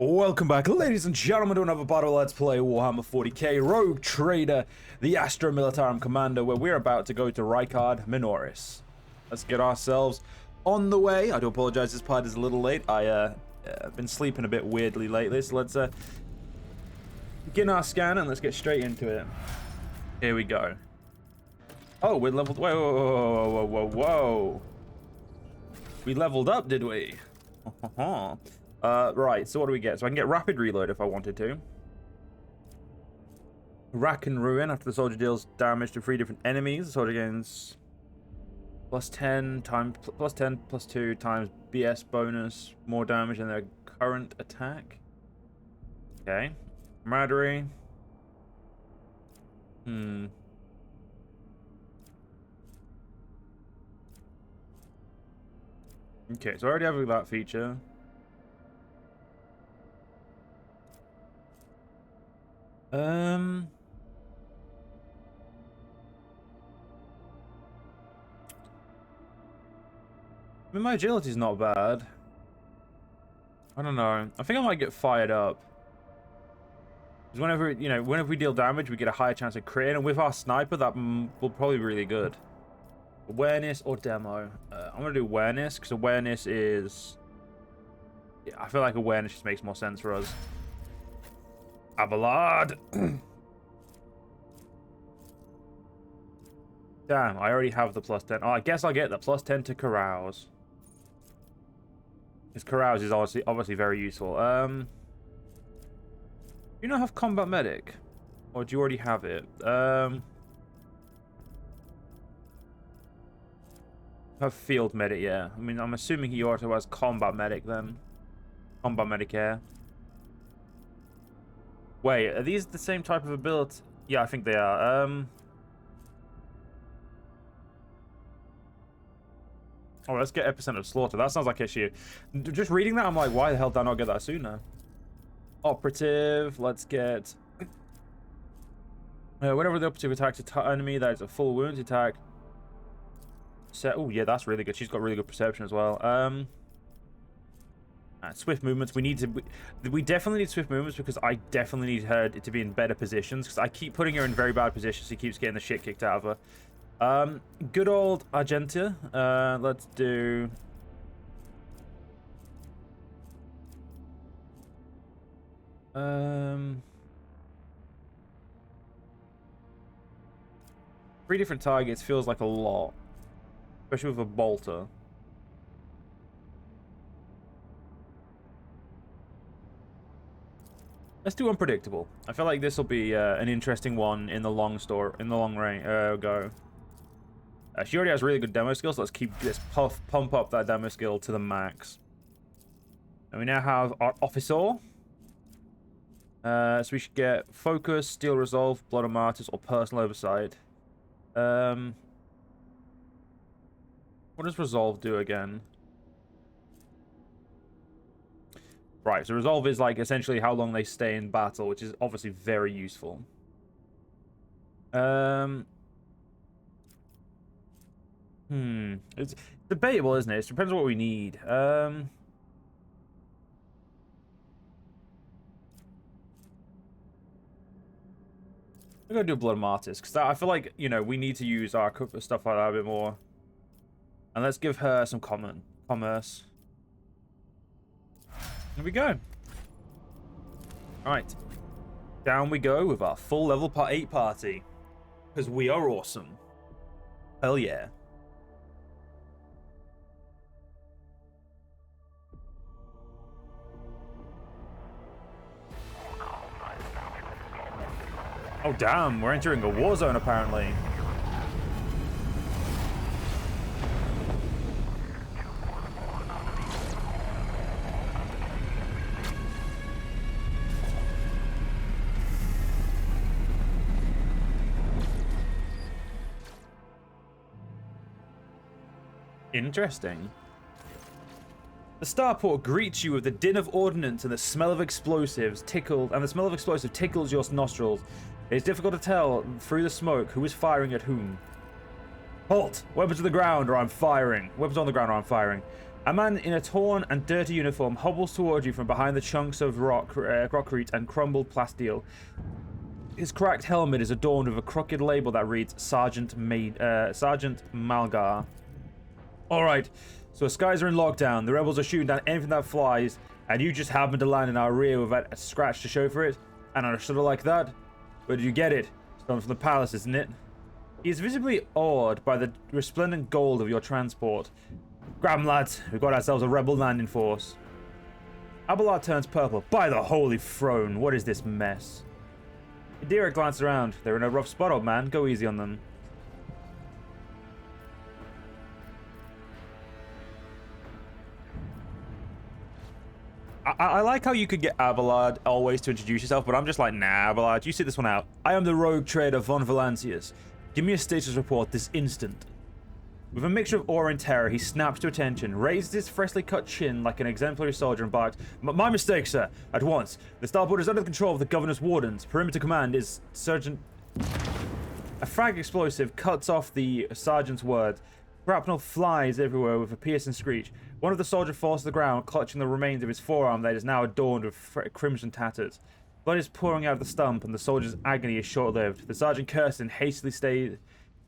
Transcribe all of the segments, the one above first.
Welcome back, ladies and gentlemen, to another part of Let's Play Warhammer 40k Rogue Trader, the Astra Militarum Commander, where we're about to go to Rykard Minoris. Let's get ourselves on the way. I do apologize, this part is a little late. I've been sleeping a bit weirdly lately, so let's begin our scan and let's get straight into it. Here we go. Oh, we're leveled. Whoa, whoa, whoa, whoa, whoa. We leveled up, did we? Right, so what do we get? So I can get rapid reload if I wanted to. Rack and ruin after the soldier deals damage to 3 different enemies. The soldier gains plus 10 plus 2 times BS bonus, more damage than their current attack. Okay. Camaraderie. Okay, so I already have that feature. I mean, my agility's not bad. I don't know. I think I might get fired up. Because whenever we deal damage, we get a higher chance of critting, and with our sniper, that will probably be really good. Awareness or demo? I'm gonna do awareness, because awareness is... Yeah, I feel like awareness just makes more sense for us. Abelard! Damn, I already have the plus 10. Oh, I guess I'll get the plus 10 to carouse. Because carouse is obviously very useful. Do you not have combat medic? Or do you already have it? Have field medic, yeah. I mean, I'm assuming he also has combat medic then. Combat medic air. Wait, are these the same type of ability? Yeah, I think they are. Oh, let's get epicenter of slaughter. That sounds like issue. Just reading that, I'm like, why the hell did I not get that sooner? Operative. Let's get. Whenever the operative attacks an enemy that is a full wounds attack. Oh yeah, that's really good. She's got really good perception as well. Swift movements. We definitely need swift movements because I definitely need her to be in better positions because I keep putting her in very bad positions. She keeps getting the shit kicked out of her. Good old Argentia. Let's do. Three different targets feels like a lot, especially with a bolter. Let's do unpredictable. I feel like this will be an interesting one in the long range. Go. She already has really good demo skills. So let's keep this pump up that demo skill to the max. And we now have our officer. So we should get focus, steel resolve, blood of martyrs, or personal oversight. What does resolve do again? Right, so resolve is like essentially how long they stay in battle, which is obviously very useful. It's debatable, isn't it? It depends on what we need. I'm gonna do Blood Martyrs because I feel like we need to use our stuff like that a bit more. And let's give her some commerce. Here we go. Alright. Down we go with our full level 8 party. Because we are awesome. Hell yeah. Oh damn, we're entering a war zone apparently. Interesting. The starport greets you with the din of ordnance and the smell of explosives tickles your nostrils. It is difficult to tell through the smoke who is firing at whom. Halt! Weapons to the ground or I'm firing. Weapons on the ground or I'm firing. A man in a torn and dirty uniform hobbles towards you from behind the chunks of concrete and crumbled plasteel. His cracked helmet is adorned with a crooked label that reads Sergeant Malgar. Alright, so the skies are in lockdown, the rebels are shooting down anything that flies, and you just happen to land in our rear without a scratch to show for it? And on a shuttle like that? Where did you get it? It's coming from the palace, isn't it? He is visibly awed by the resplendent gold of your transport. Grab 'em, lads. We've got ourselves a rebel landing force. Abelard turns purple. By the holy throne, what is this mess? Adira glances around. They're in a rough spot, old man. Go easy on them. I like how you could get Abelard always to introduce yourself, but I'm just like, nah, Abelard, you sit this one out. I am the rogue trader von Valancius. Give me a status report this instant. With a mixture of awe and terror, he snaps to attention, raises his freshly cut chin like an exemplary soldier and barks, My mistake, sir. At once. The starboard is under the control of the governor's wardens. Perimeter command is Sergeant... A frag explosive cuts off the sergeant's words. Shrapnel flies everywhere with a piercing screech. One of the soldiers falls to the ground, clutching the remains of his forearm that is now adorned with crimson tatters. Blood is pouring out of the stump, and the soldier's agony is short-lived. The sergeant curses and hastily stays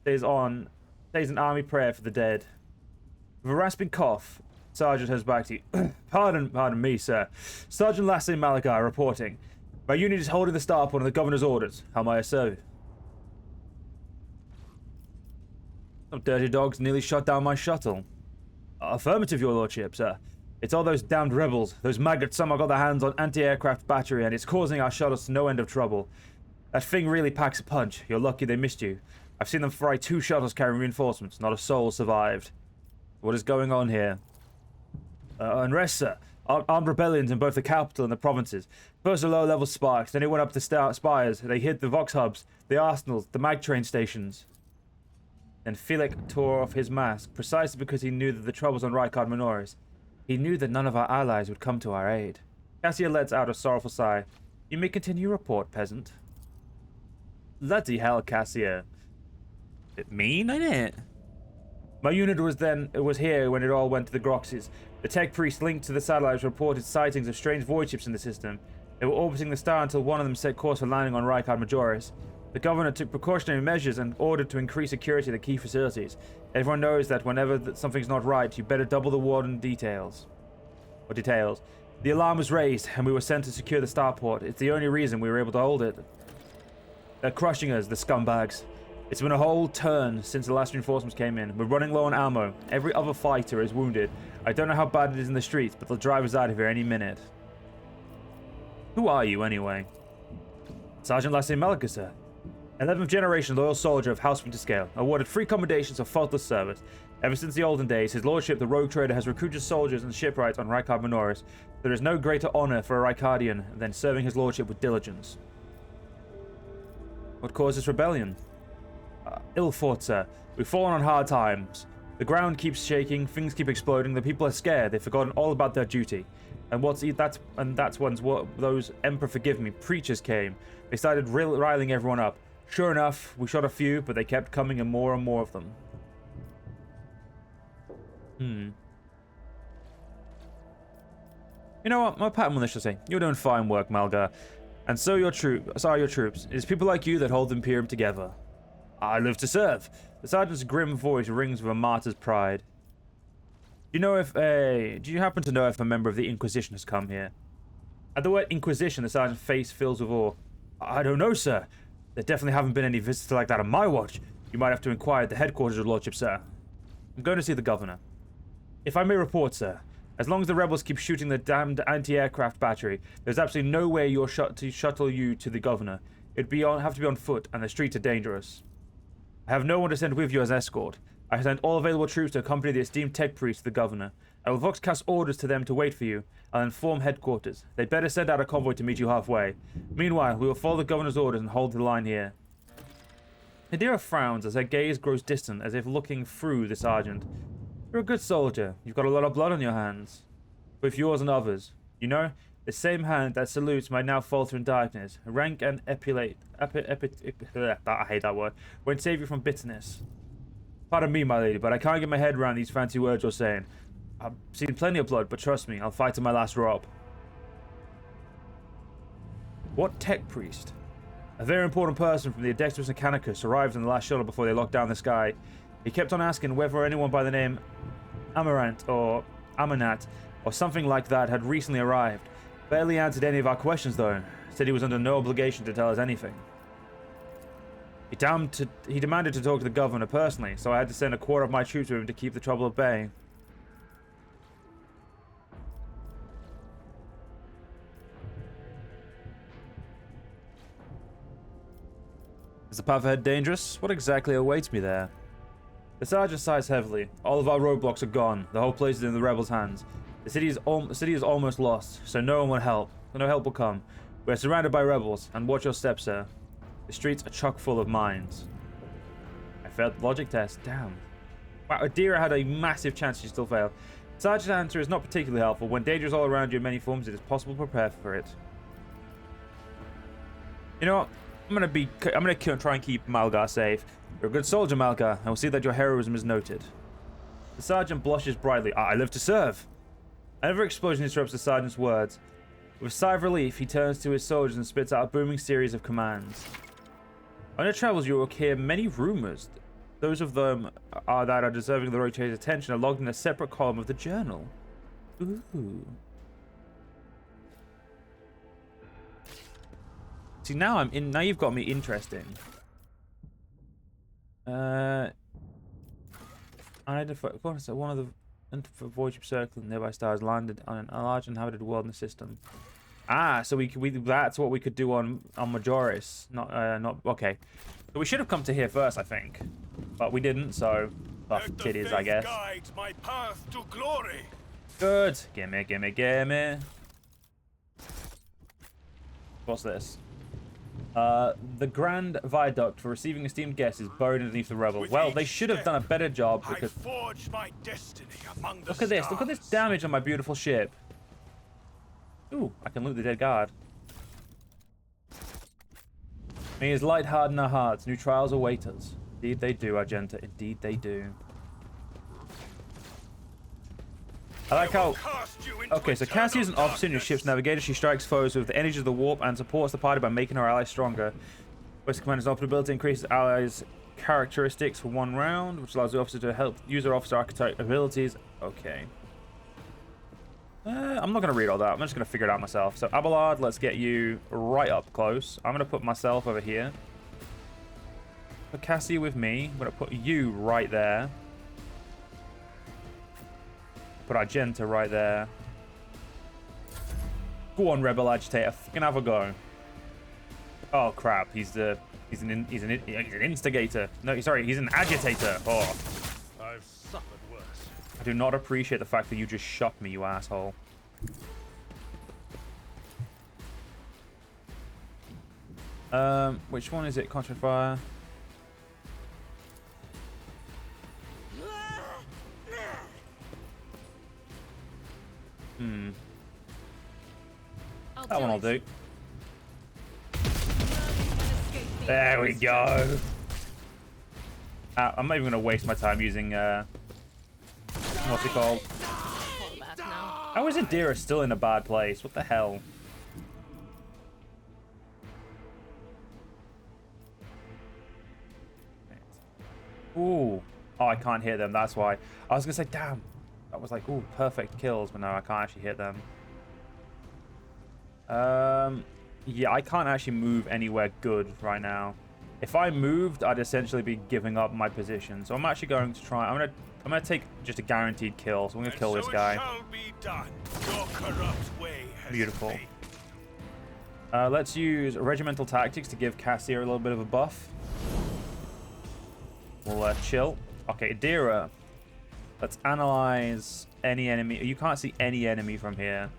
an army prayer for the dead. With a rasping cough, Sergeant turns back to you. Pardon me, sir. Sergeant Lassie Malachi reporting. My unit is holding the starport on the governor's orders. How may I serve you? Some dirty dogs nearly shot down my shuttle. Affirmative, your lordship, sir. It's all those damned rebels. Those maggots somehow got their hands on anti-aircraft battery, and it's causing our shuttles no end of trouble. That thing really packs a punch. You're lucky they missed you. I've seen them fry 2 shuttles carrying reinforcements. Not a soul survived. What is going on here? Unrest, sir. Armed rebellions in both the capital and the provinces. First the low-level sparks, then it went up the spires. They hit the Vox hubs, the arsenals, the mag train stations. Then Felix tore off his mask, precisely because he knew that the troubles on Rykard Minoris. He knew that none of our allies would come to our aid. Cassia lets out a sorrowful sigh. You may continue your report, peasant. Bloody hell, Cassia. Bit mean, ain't it? My unit was here when it all went to the Groxes. The tech priest linked to the satellites reported sightings of strange voidships in the system. They were orbiting the star until one of them set course for landing on Rykard Majoris. The governor took precautionary measures and ordered to increase security at the key facilities. Everyone knows that whenever something's not right, you better double the warden details. The alarm was raised, and we were sent to secure the starport. It's the only reason we were able to hold it. They're crushing us, the scumbags. It's been a whole turn since the last reinforcements came in. We're running low on ammo. Every other fighter is wounded. I don't know how bad it is in the streets, but they'll drive us out of here any minute. Who are you, anyway? Sergeant Lassie Malika, sir. 11th generation loyal soldier of House Winterscale, awarded free commendations of faultless service. Ever since the olden days, his lordship, the rogue trader, has recruited soldiers and shipwrights on Rykard Minoris. There is no greater honor for a Rykardian than serving his lordship with diligence. What caused this rebellion? Ill fought, sir. We've fallen on hard times. The ground keeps shaking, things keep exploding, the people are scared, they've forgotten all about their duty. And that's when those Emperor forgive me preachers came. They started riling everyone up. Sure enough, we shot a few, but they kept coming and more of them. You know what? My pat on the should say, you're doing fine work, Malgar. And so are your troops. It is people like you that hold the Imperium together. I live to serve. The sergeant's grim voice rings with a martyr's pride. Do you happen to know if a member of the Inquisition has come here? At the word Inquisition, the sergeant's face fills with awe. I don't know, sir. There definitely haven't been any visitors like that on my watch. You might have to inquire at the headquarters, your lordship, sir. I'm going to see the governor. If I may report, sir, as long as the rebels keep shooting the damned anti-aircraft battery, there's absolutely no way to shuttle you to the governor. Have to be on foot, and the streets are dangerous. I have no one to send with you as escort. I sent all available troops to accompany the esteemed tech priest to the governor. I will voxcast orders to them to wait for you. I'll inform headquarters. They'd better send out a convoy to meet you halfway. Meanwhile, we will follow the governor's orders and hold the line here. Hadira frowns as her gaze grows distant, as if looking through the sergeant. You're a good soldier. You've got a lot of blood on your hands. Both yours and others. You know, the same hand that salutes might now falter in darkness. Rank and I hate that word. Won't save you from bitterness. Pardon me, my lady, but I can't get my head around these fancy words you're saying. I've seen plenty of blood, but trust me, I'll fight to my last drop. What tech priest? A very important person from the Adextrus Mechanicus arrived in the last shuttle before they locked down the sky. He kept on asking whether anyone by the name Amarant or Amanat or something like that had recently arrived. Barely answered any of our questions though. Said he was under no obligation to tell us anything. He demanded to talk to the governor personally, so I had to send a quarter of my troops with him to keep the trouble at bay. Is the path ahead dangerous? What exactly awaits me there? The sergeant sighs heavily. All of our roadblocks are gone. The whole place is in the rebels' hands. The city is almost lost, so no one will help. No help will come. We are surrounded by rebels, and watch your steps, sir. The streets are chock full of mines. I failed the logic test. Damn. Wow, Adira had a massive chance she still failed. Sergeant's answer is not particularly helpful. When danger is all around you in many forms, it is possible to prepare for it. You know what? I'm gonna try and keep Malgar safe. You're a good soldier, Malgar. I will see that your heroism is noted. The sergeant blushes brightly. I live to serve. Another explosion interrupts the sergeant's words. With a sigh of relief, he turns to his soldiers and spits out a booming series of commands. On your travels, you will hear many rumors. Those of them that are deserving of the rotator's attention are logged in a separate column of the journal. Ooh. See, now now you've got me interested. I identify one of the Voidship circle and nearby stars landed on a large inhabited world in the system. Ah, so that's what we could do on Majoris. Not okay. So we should have come to here first, I think, but we didn't. So buff titties, I guess. Guides my path to glory. Good. Gimme. What's this? The Grand Viaduct for receiving esteemed guests is buried underneath the rubble. Well, they should have done a better job because... I forged my destiny among the Look at this. Look at this damage on my beautiful ship. Ooh, I can loot the dead guard. May his light harden our hearts. New trials await us. Indeed they do, Argenta. Indeed they do. I like how... Okay, so Cassie is an officer in your ship's navigator. She strikes foes with the energy of the warp and supports the party by making her allies stronger. Quest Commander's ultimate ability increases allies' characteristics for 1 round, which allows the officer to help use their officer archetype abilities. Okay. I'm not going to read all that. I'm just going to figure it out myself. So, Abelard, let's get you right up close. I'm going to put myself over here. Put Cassie with me. I'm going to put you right there. Put Argenta right there. Go on, Rebel Agitator. Fucking have a go. Oh crap! He's an instigator. No, sorry, he's an agitator. Oh. I've suffered worse. I do not appreciate the fact that you just shot me, you asshole. Which one is it? Contract fire. That one I'll do. There we go. I'm not even going to waste my time using, what's it called? How is Adira still in a bad place? What the hell? Ooh. Oh, I can't hit them, that's why. I was going to say, damn. That was like, ooh, perfect kills, but no, I can't actually hit them. Yeah, I can't actually move anywhere good right now. If I moved, I'd essentially be giving up my position. So I'm actually going to try. I'm gonna take just a guaranteed kill. So I'm gonna kill this guy. Shall be done. Your corrupt way has Beautiful. failed. Let's use regimental tactics to give Cassia a little bit of a buff. We'll chill. Okay, Adira. Let's analyze any enemy. You can't see any enemy from here.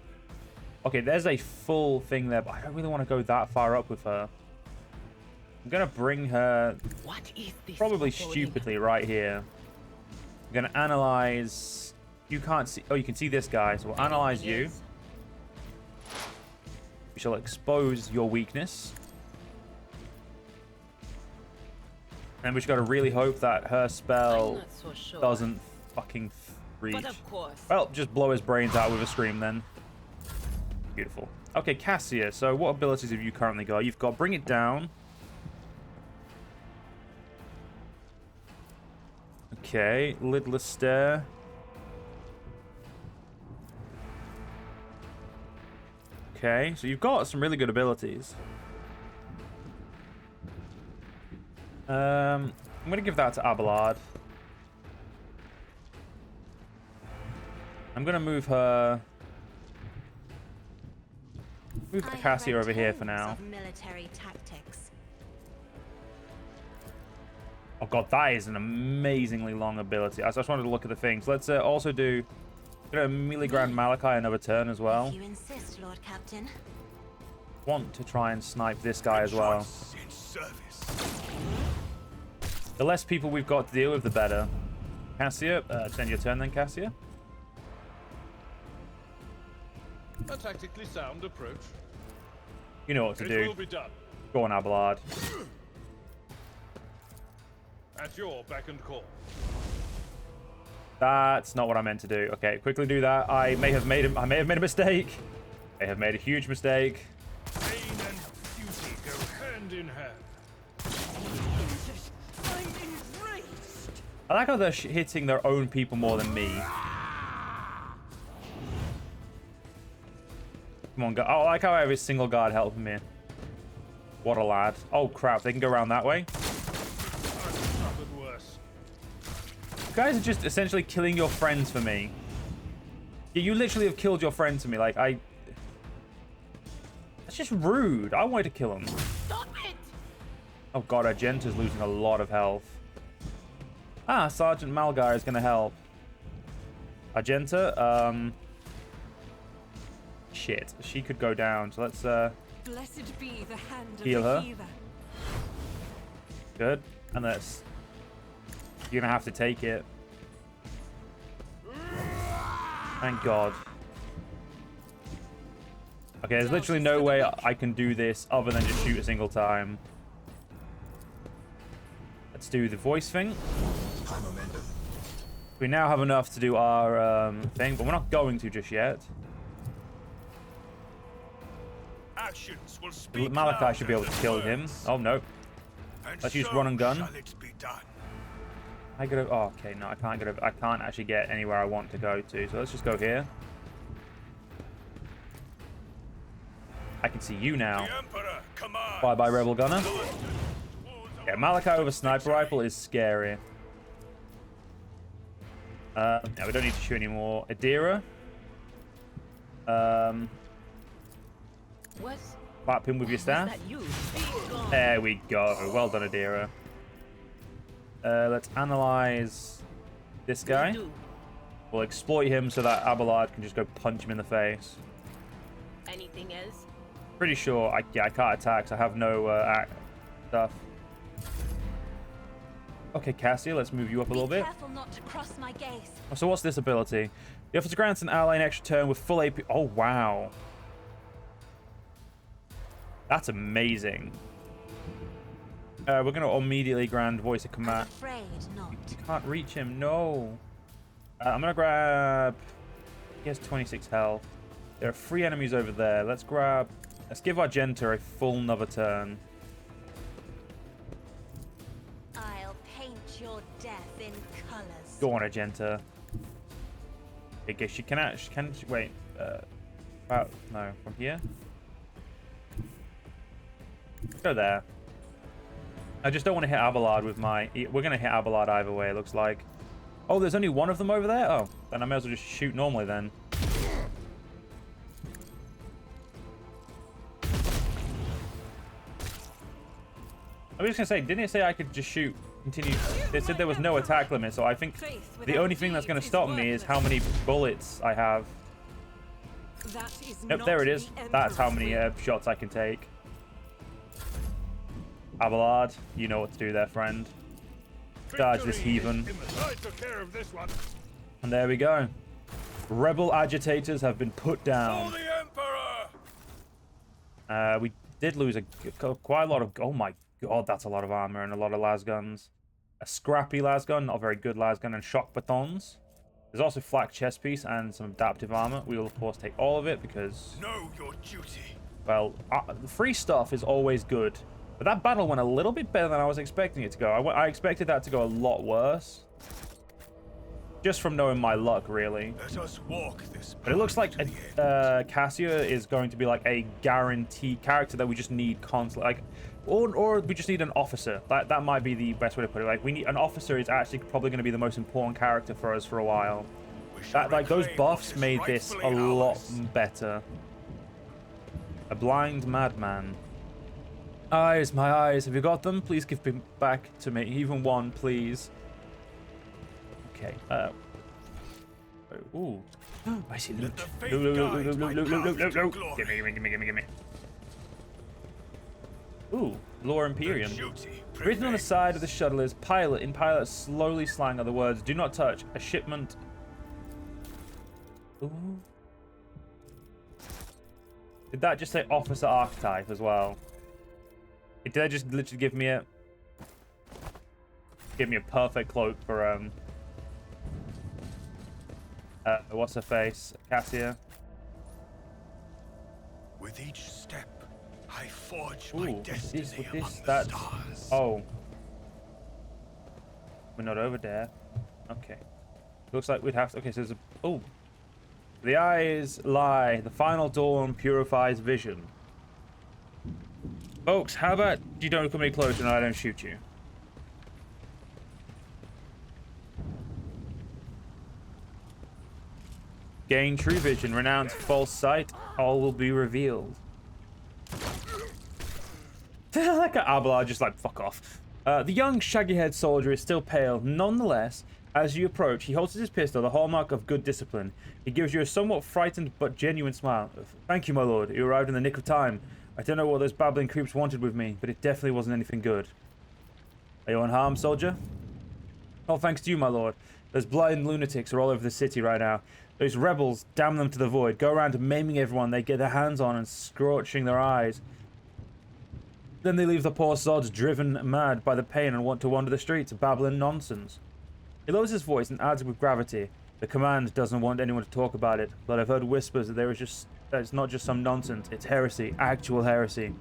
Okay, there's a full thing there, but I don't really want to go that far up with her. I'm going to bring her probably stupidly right here. I'm going to analyze... You can't see... Oh, you can see this guy, so we'll analyze you. We shall expose your weakness. And we just got to really hope that her spell doesn't fucking reach. But of course. Well, just blow his brains out with a scream then. Beautiful. Okay, Cassia. So what abilities have you currently got? You've got Bring It Down. Okay, Lidless Stare. Okay, so you've got some really good abilities. I'm going to give that to Abelard. I'm going to move her... Move Cassia over here for now. Military tactics. Oh god, that is an amazingly long ability. I just wanted to look at the things. Let's also do... Gonna immediately grant Malachi another turn as well. If you insist, Lord Captain. Want to try and snipe this guy as well. In service. The less people we've got to deal with, the better. Cassia, send your turn then, Cassia. A tactically sound approach. You know what to It do. will be done. Go on, Abelard. At your beck and call. That's not what I meant to do. Okay, quickly do that. I may have made a mistake. I have made a huge mistake. Pain and beauty go hand in hand. I'm enraged. I like how they're hitting their own people more than me. Come on, go. Oh, I like how I have a single guard helping me. What a lad. Oh, crap. They can go around that way. I've suffered worse. You guys are just essentially killing your friends for me. Yeah, you literally have killed your friends for me. Like, That's just rude. I wanted to kill him. Stop it! Oh, God. Argenta's losing a lot of health. Ah, Sergeant Malgar is going to help. Argenta, Shit. She could go down. So let's, Blessed be the hand heal of her. the healer. Good. And that's... You're going to have to take it. Thank God. Okay, there's literally no way I can do this other than just shoot a single time. Let's do the voice thing. We now have enough to do our thing, but we're not going to just yet. Actions will speak Malachi should be able louder to than kill him. words. Oh, no. And Let's use so run and gun. shall it be done. I gotta... Oh, okay, no, I can't get... I can't actually get anywhere I want to go to, so let's just go here. I can see you now. The Emperor commands. Bye-bye, Rebel Gunner. Towards Yeah, our Malachi over Sniper victory. Rifle is scary. No, we don't need to shoot anymore. Adira. What? Clap him with your Was staff. that you? Be gone. There we go. Well done, Adira. Let's analyze this guy. Do. We'll exploit him so that Abelard can just go punch him in the face. Anything else? Pretty sure I can't attack, so I have no stuff. Okay, Cassia, let's move you up a little bit. Careful not to cross my gaze. So what's this ability? The officer grants an ally an extra turn with full AP. Oh, wow. That's amazing. We're going to immediately grant voice of I'm command. afraid not. Can't reach him. No. I'm going to grab... He has 26 health. There are 3 enemies over there. Let's grab... Let's give Argenta a full another turn. I'll paint your death in colors. Go on, Argenta. I guess she can actually... Can she, wait. About... No. From here? Go there. I just don't want to hit Abelard with my... We're going to hit Abelard either way, it looks like. Oh, there's only one of them over there? Oh, then I may as well just shoot normally then. I was just going to say, didn't it say I could just shoot, continue? It said there was no attack limit, so I think the only thing that's going to stop me is how many bullets I have. That is Nope, not there it is. the That's how Emperor's many will. shots I can take. Abelard, you know what to do there, friend. Dodge this Victory is heathen. imminent. I took care of this one. And there we go. Rebel agitators have been put For down. the Emperor! We did lose quite a lot of... Oh my god, that's a lot of armor and a lot of las guns. A scrappy las gun, not a very good las gun, and shock batons. There's also flak chest piece and some adaptive armor. We will, of course, take all of it because, Know your duty. well, the free stuff is always good. But that battle went a little bit better than I was expecting it to go. I expected that to go a lot worse. Just from knowing my luck, really. Let us walk this path. But it looks like to the end. Cassia is going to be like a guaranteed character that we just need constantly, like, or we just need an officer. That might be the best way to put it. Like, we need an officer is actually probably going to be the most important character for us for a while. We shall Like those reclaim buffs what is made this a rightfully lot ours. better. A blind madman. Eyes, my eyes, have you got them? Please give them back to me. Even one, please. Okay. Ooh. I see loot. the faith Loot, guide my path to glory. Gimme. Ooh, Lore Imperium. Duty Written on the prevails. side of the shuttle is pilot. In pilot, slowly slang are the words, do not touch. A shipment. Ooh. Did that just say officer archetype as well? Did that just literally give me a perfect cloak for what's her face? Cassia. With each step, I forge my Ooh, what's destiny this? What's among this? the That's stars. oh. We're not over there. Okay. Looks like we'd have to. Okay, so there's a. Oh. The eyes lie. The final dawn purifies vision. Folks, how about you don't come any closer and I don't shoot you? Gain true vision, renounce false sight, all will be revealed. Like an Abelard, just like, fuck off. The young, shaggy-haired soldier is still pale. Nonetheless, as you approach, he holds his pistol, the hallmark of good discipline. He gives you a somewhat frightened but genuine smile. Thank you, my lord. You arrived in the nick of time. I don't know what those babbling creeps wanted with me, but it definitely wasn't anything good. Are you unharmed, soldier? All thanks to you, my lord. Those blind lunatics are all over the city right now. Those rebels, damn them to the void, go around maiming everyone they get their hands on and scorching their eyes. Then they leave the poor sods driven mad by the pain and want to wander the streets, babbling nonsense. He lowers his voice and adds with gravity, the command doesn't want anyone to talk about it, but I've heard whispers that it's not just some nonsense, it's heresy, actual heresy.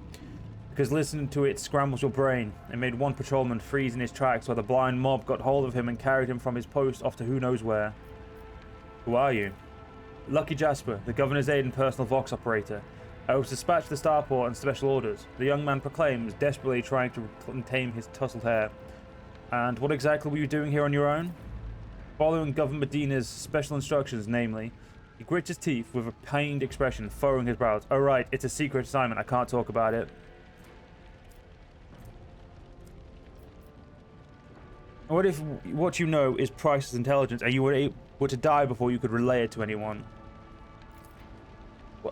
Because listening to it scrambles your brain. It made one patrolman freeze in his tracks while the blind mob got hold of him and carried him from his post off to who knows where. Who are you? Lucky Jasper, the governor's aide and personal Vox operator. I was dispatched to the starport on special orders. The young man proclaims, desperately trying to tame his tousled hair. And what exactly were you doing here on your own? Following Governor Medina's special instructions, namely. He grits his teeth with a pained expression, furrowing his brows. Oh right, it's a secret assignment, I can't talk about it. What if what you know is priceless intelligence and you were to die before you could relay it to anyone?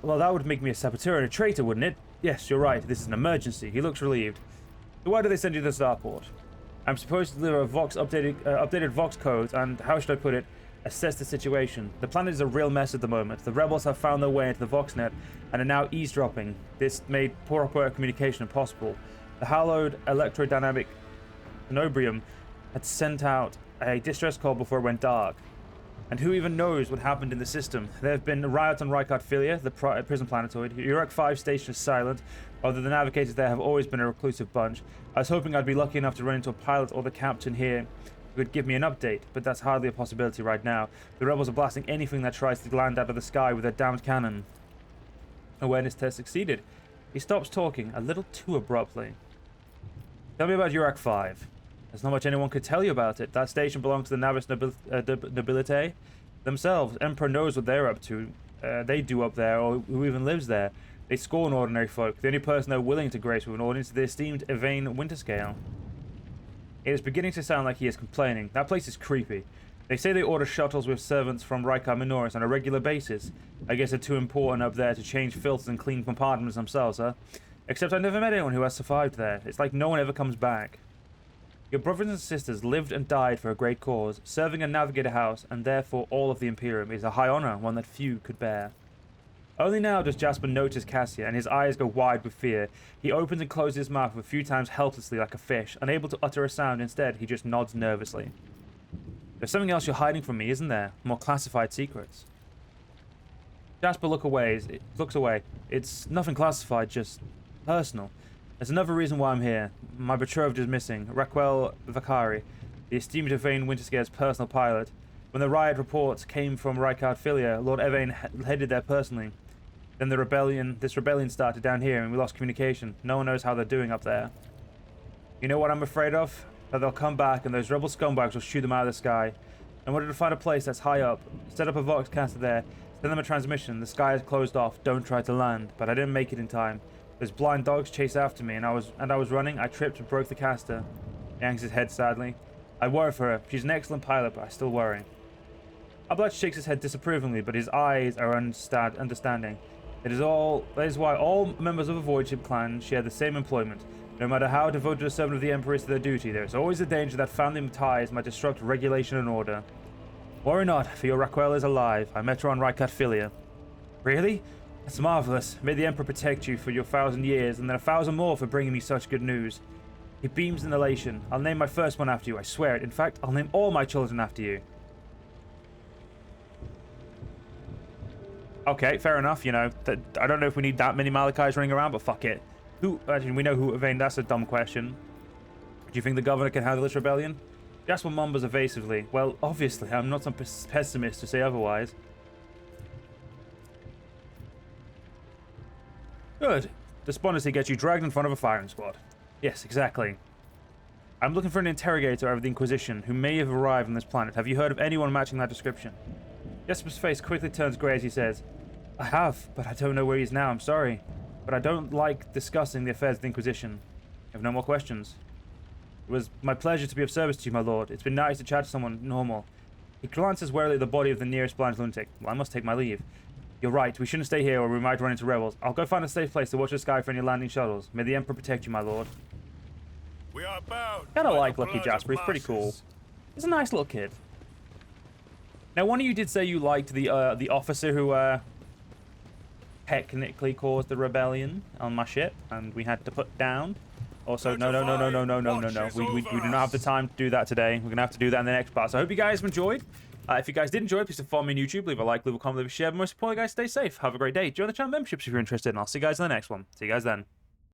Well, that would make me a saboteur and a traitor, wouldn't it? Yes, you're right. This is an emergency. He looks relieved. So why do they send you to the starport? I'm supposed to deliver a updated Vox codes and, how should I put it, assess the situation. The planet is a real mess at the moment. The rebels have found their way into the VoxNet and are now eavesdropping. This made proper communication impossible. The hallowed electrodynamic Nobrium had sent out a distress call before it went dark. And who even knows what happened in the system? There have been riots on Rykard Philia, the prison planetoid. Uruk 5 station is silent, although the navigators there have always been a reclusive bunch. I was hoping I'd be lucky enough to run into a pilot or the captain here who could give me an update, but that's hardly a possibility right now. The rebels are blasting anything that tries to land out of the sky with their damned cannon. Awareness test succeeded. He stops talking, a little too abruptly. Tell me about Uruk 5. There's not much anyone could tell you about it. That station belongs to the Navis Nobilite themselves. Emperor knows what they're up to. They do up there, or who even lives there. They scorn ordinary folk. The only person they're willing to grace with an audience is the esteemed Yvain Winterscale. It is beginning to sound like he is complaining. That place is creepy. They say they order shuttles with servants from Rykar Minoris on a regular basis. I guess they're too important up there to change filters and clean compartments themselves, huh? Except I never met anyone who has survived there. It's like no one ever comes back. Your brothers and sisters lived and died for a great cause. Serving a navigator house, and therefore all of the Imperium, is a high honor, one that few could bear. Only now does Jasper notice Cassia, and his eyes go wide with fear. He opens and closes his mouth a few times helplessly like a fish. Unable to utter a sound, instead, he just nods nervously. There's something else you're hiding from me, isn't there? More classified secrets. Jasper looks away. It's nothing classified, just personal. There's another reason why I'm here. My betrothed is missing, Raquel Vakari, the esteemed Evane Winterscare's personal pilot. When the riot reports came from Rykard Filia, Lord Evane headed there personally. Then this rebellion started down here, and we lost communication. No one knows how they're doing up there. You know what I'm afraid of? That they'll come back, and those rebel scumbags will shoot them out of the sky. I wanted to find a place that's high up, set up a Voxcaster there, send them a transmission. The sky is closed off. Don't try to land. But I didn't make it in time. Those blind dogs chased after me, and I was running. I tripped and broke the caster. He hangs his head sadly. I worry for her. She's an excellent pilot, but I still worry. Ablatch shakes his head disapprovingly, but his eyes are understanding. That is why all members of the Voidship clan share the same employment. No matter how devoted a servant of the Emperor is to their duty, there is always a danger that family ties might disrupt regulation and order. Worry not, for your Raquel is alive. I met her on Rykard Filia. Really? That's marvelous. May the Emperor protect you for your 1,000 years, and then 1,000 more for bringing me such good news. He beams in elation. I'll name my first one after you, I swear it. In fact, I'll name all my children after you. Okay, fair enough, you know. I don't know if we need that many Malachis running around, but fuck it. Actually, we know who Evane. That's a dumb question. Do you think the governor can handle this rebellion? Jasper mumbles evasively. Well, obviously, I'm not some pessimist to say otherwise. Good. Despondency gets you dragged in front of a firing squad. Yes, exactly. I'm looking for an interrogator of the Inquisition who may have arrived on this planet. Have you heard of anyone matching that description? Jasper's face quickly turns grey as he says, I have, but I don't know where he is now. I'm sorry. But I don't like discussing the affairs of the Inquisition. You have no more questions? It was my pleasure to be of service to you, my lord. It's been nice to chat to someone normal. He glances warily at the body of the nearest blind lunatic. Well, I must take my leave. You're right. We shouldn't stay here or we might run into rebels. I'll go find a safe place to watch the sky for any landing shuttles. May the Emperor protect you, my lord. We are bound. Kinda by like the Lucky blood Jasper. of He's pretty cool. masses. He's a nice little kid. Now, one of you did say you liked the officer who technically caused the rebellion on my ship, and we had to put down. Also, no. We do not have the time to do that today. We're gonna have to do that in the next part. So I hope you guys have enjoyed. If you guys did enjoy, please follow me on YouTube, leave a like, leave a comment, leave a share. But most importantly, guys, stay safe. Have a great day. Join the channel memberships if you're interested, and I'll see you guys in the next one. See you guys then.